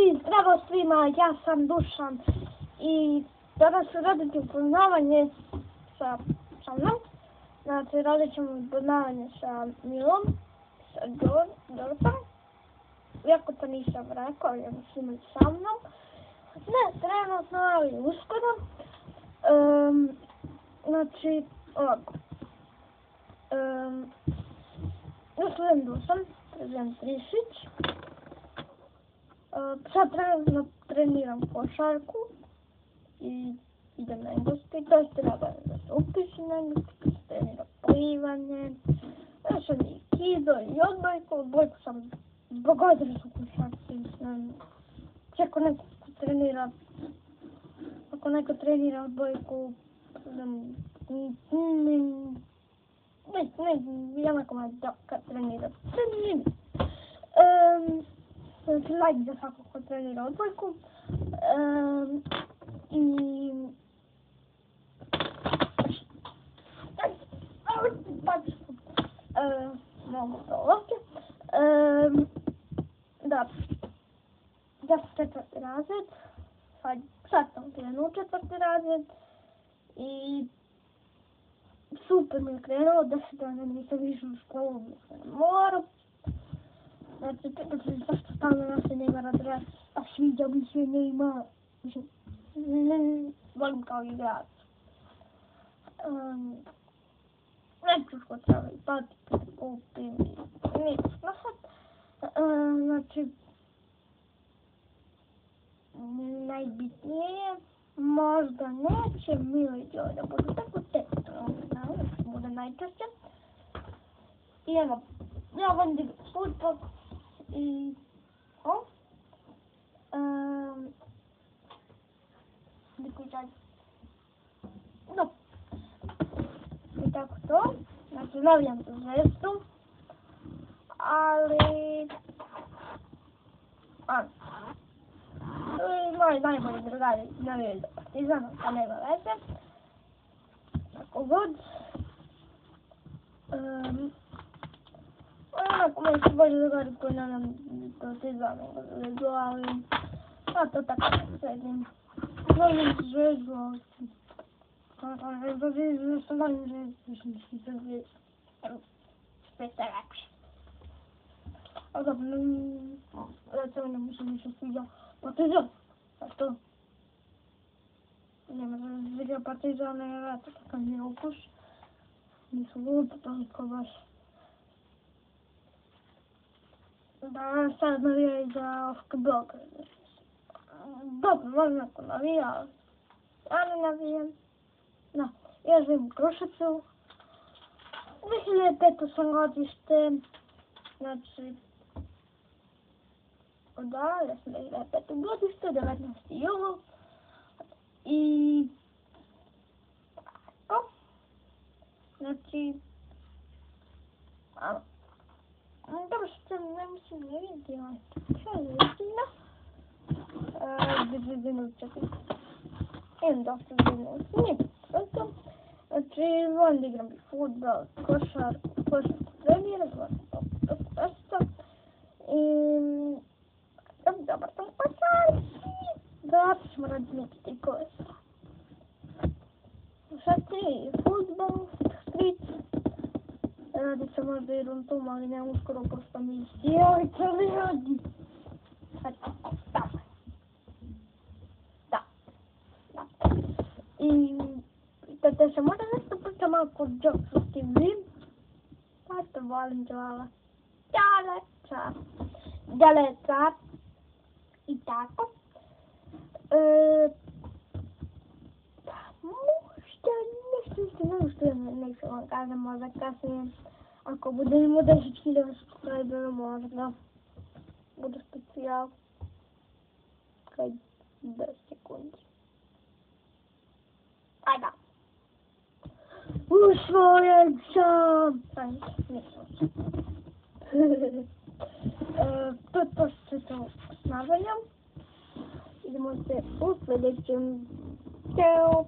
I zdravo svima, ja sam Dušan i danas ću raditi upoznavanje sa mnom. Znači, radit ćemo upoznavanje sa Milom, sa Dortom. Iako to nisam rekao, jer mislim sa mnom. Ne, trenutno, ali uskoro. Znači, ovako. Ja sam Dušan, prezident Trišić. Sad trenutno treniram košarku i idem na engleski, to je treba da se upišem na engleski, treniram plivanje, ja sam i kido i odbojku sam zbog odrezu košarci, ako neko trenira odbojku, jednako me kad trenira, znači like za svako ko trenira odbojku i mogu to ovdje da ja sam četvrti razred, sad sam krenuo u četvrti razred i super mi je krenuo, 10 dana nisam išao u školu, nisam morao. Znači, zašto stalno nas se nema adres, a sviđa mi se nema, volim kao igrač. Neću što treba i patiti, kupim i ništa sad. Znači, najbitnije je, možda neće Milo i Đole da budu tako teško, bude najčešće. I evo, ja volim da igram fudbal i i tako to. Znači, navijam za Zvezdu, ali moji najbolji drugari navijaju za Partizan, pa nema veze. Tako god. Onako, moji su bolji drugari koji nam Partizan za Zvezdu, ali ja to tako ne sredim. Volim Zvezdu, ali što volim Zvezdu, sve se rekli. A dobro, recimo ne mi se više sviđa Partizan, a što? Ne može da se sviđa Partizan, jer eto, takav mi je ukus. Nisu glupi toliko baš. Da sad navijaju za OFK Beograd. Dobro, možda neko navija, ali ja ne navijam. No, ja živim u Kruševcu. 2005. sam godište, znači, da, ja sam 2005. godište, 19. jul. I tako. Znači, dobro što ne mislim ne vidjeti, ali što je istina. Imam dosta zbiljnosti, nije to. Znači, volim da igram i fudbal, košarku treniram, volim to nešto. I dobar sam košarki. Zato ćemo raditi neki trikove. Šta ti? Fudbal, street. Radit se možda i runtum, ali ne uskoro, pošto mi sjelica ljudi. Da. I da se možda nešto priča malo kod Joksu s tim vim. Pa to volim Đala. Đaleca. I tako. Možda nešto vam kažem, možda kasnije, ako budem imao 10.000 subscribera, možda bude specijal kaj 10 sekundi. Ajda. Usvojen sam! Nisam. To je to što se to snavljam. Idemo se u sljedećem. Ćao!